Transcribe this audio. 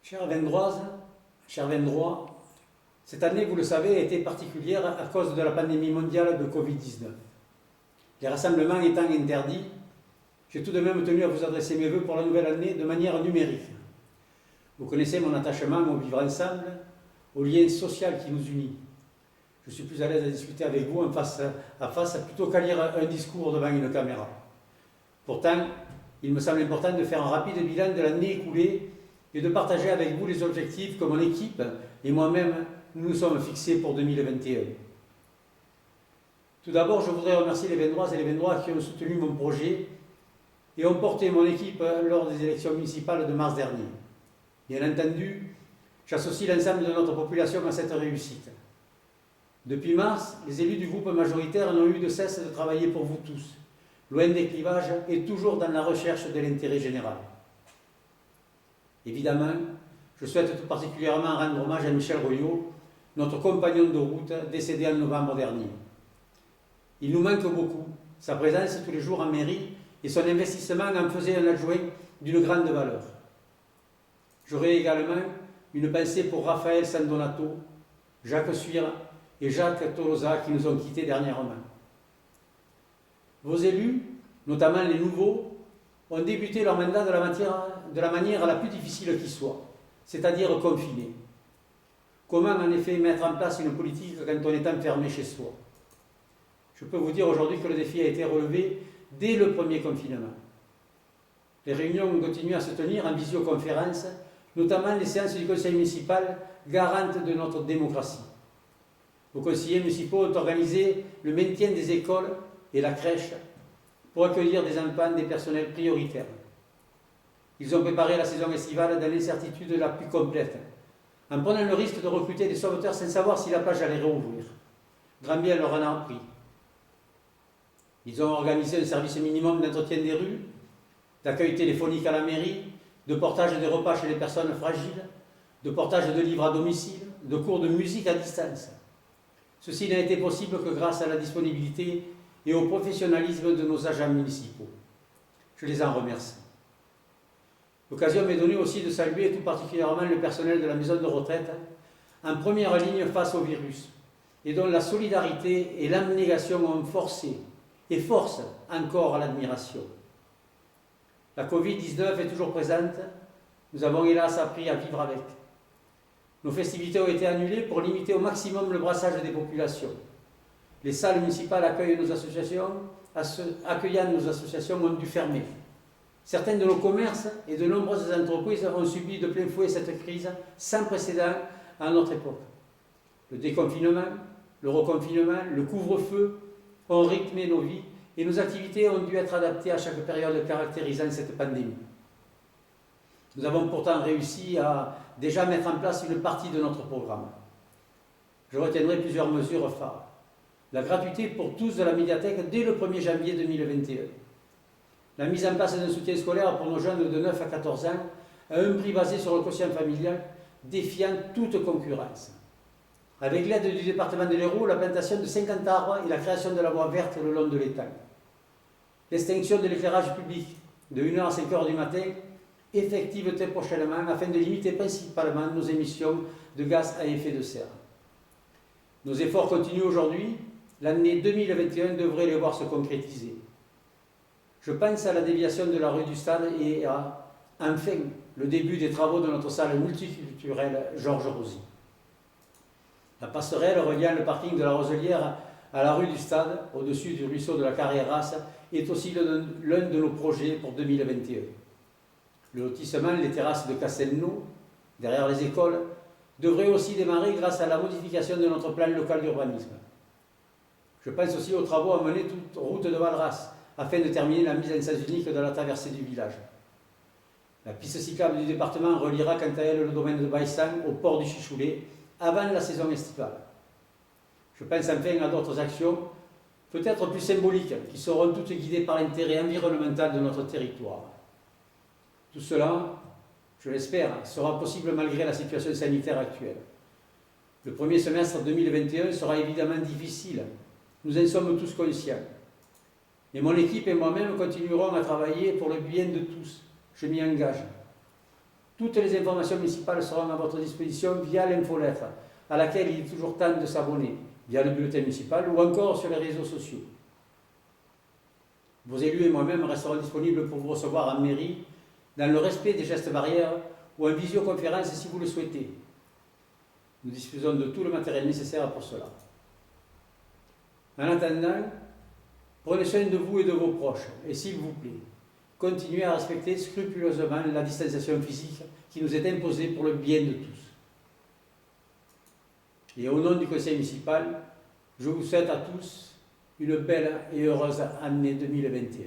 Chères Vendroises, chers Vendrois, cette année, vous le savez, a été particulière à cause de la pandémie mondiale de Covid-19. Les rassemblements étant interdits, j'ai tout de même tenu à vous adresser mes vœux pour la nouvelle année de manière numérique. Vous connaissez mon attachement au vivre ensemble, au lien social qui nous unit. Je suis plus à l'aise à discuter avec vous en face à face plutôt qu'à lire un discours devant une caméra. Pourtant, il me semble important de faire un rapide bilan de l'année écoulée et de partager avec vous les objectifs que mon équipe et moi-même nous nous sommes fixés pour 2021. Tout d'abord, je voudrais remercier les Vendroises et les Vendrois qui ont soutenu mon projet et ont porté mon équipe lors des élections municipales de mars dernier. Bien entendu, j'associe l'ensemble de notre population à cette réussite. Depuis mars, les élus du groupe majoritaire n'ont eu de cesse de travailler pour vous tous, loin des clivages et toujours dans la recherche de l'intérêt général. Évidemment, je souhaite tout particulièrement rendre hommage à Michel Royot, notre compagnon de route décédé en novembre dernier. Il nous manque beaucoup, sa présence tous les jours en mairie et son investissement en faisait un adjoint d'une grande valeur. J'aurai également une pensée pour Raphaël Sandonato, Jacques Suire et Jacques Tolosa qui nous ont quittés dernièrement. Vos élus, notamment les nouveaux, ont débuté leur mandat de la manière la plus difficile qui soit, c'est-à-dire confinés. Comment en effet mettre en place une politique quand on est enfermé chez soi? Je peux vous dire aujourd'hui que le défi a été relevé dès le premier confinement. Les réunions ont continué à se tenir en visioconférence, notamment les séances du conseil municipal, garantes de notre démocratie. Vos conseillers municipaux ont organisé le maintien des écoles et la crèche pour accueillir des enfants des personnels prioritaires. Ils ont préparé la saison estivale dans l'incertitude la plus complète, en prenant le risque de recruter des sauveteurs sans savoir si la plage allait réouvrir. Grand bien leur en a appris. Ils ont organisé un service minimum d'entretien des rues, d'accueil téléphonique à la mairie, de portage des repas chez les personnes fragiles, de portage de livres à domicile, de cours de musique à distance. Ceci n'a été possible que grâce à la disponibilité et au professionnalisme de nos agents municipaux. Je les en remercie. L'occasion m'est donnée aussi de saluer tout particulièrement le personnel de la maison de retraite, en première ligne face au virus, et dont la solidarité et l'abnégation ont forcé et forcent encore à l'admiration. La Covid-19 est toujours présente, nous avons hélas appris à vivre avec. Nos festivités ont été annulées pour limiter au maximum le brassage des populations. Les salles municipales accueillant nos associations ont dû fermer. Certains de nos commerces et de nombreuses entreprises ont subi de plein fouet cette crise sans précédent à notre époque. Le déconfinement, le reconfinement, le couvre-feu ont rythmé nos vies et nos activités ont dû être adaptées à chaque période caractérisant cette pandémie. Nous avons pourtant réussi à déjà mettre en place une partie de notre programme. Je retiendrai plusieurs mesures phares. La gratuité pour tous de la médiathèque dès le 1er janvier 2021. La mise en place d'un soutien scolaire pour nos jeunes de 9 à 14 ans à un prix basé sur le quotient familial, défiant toute concurrence. Avec l'aide du département de l'Hérault, la plantation de 50 arbres et la création de la voie verte le long de l'étang. L'extinction de l'éclairage public de 1h à 5h du matin, effective très prochainement afin de limiter principalement nos émissions de gaz à effet de serre. Nos efforts continuent aujourd'hui. L'année 2021 devrait les voir se concrétiser. Je pense à la déviation de la rue du Stade et à, enfin, le début des travaux de notre salle multiculturelle Georges Rosy. La passerelle reliant le parking de la Roselière à la rue du Stade, au-dessus du ruisseau de la Carrière-Rasse, est aussi l'un de nos projets pour 2021. Le lotissement, les terrasses de Castelnau, derrière les écoles, devrait aussi démarrer grâce à la modification de notre plan local d'urbanisme. Je pense aussi aux travaux à mener toute route de Valras, afin de terminer la mise en sens unique de la traversée du village. La piste cyclable du département reliera quant à elle le domaine de Baïssan au port du Chichoulet avant la saison estivale. Je pense enfin à d'autres actions, peut-être plus symboliques, qui seront toutes guidées par l'intérêt environnemental de notre territoire. Tout cela, je l'espère, sera possible malgré la situation sanitaire actuelle. Le premier semestre 2021 sera évidemment difficile, nous en sommes tous conscients. Mais mon équipe et moi-même continuerons à travailler pour le bien de tous. Je m'y engage. Toutes les informations municipales seront à votre disposition via l'infolettre, à laquelle il est toujours temps de s'abonner, via le bulletin municipal ou encore sur les réseaux sociaux. Vos élus et moi-même resterons disponibles pour vous recevoir en mairie, dans le respect des gestes barrières ou en visioconférence si vous le souhaitez. Nous disposons de tout le matériel nécessaire pour cela. En attendant, prenez soin de vous et de vos proches, et s'il vous plaît, continuez à respecter scrupuleusement la distanciation physique qui nous est imposée pour le bien de tous. Et au nom du conseil municipal, je vous souhaite à tous une belle et heureuse année 2021.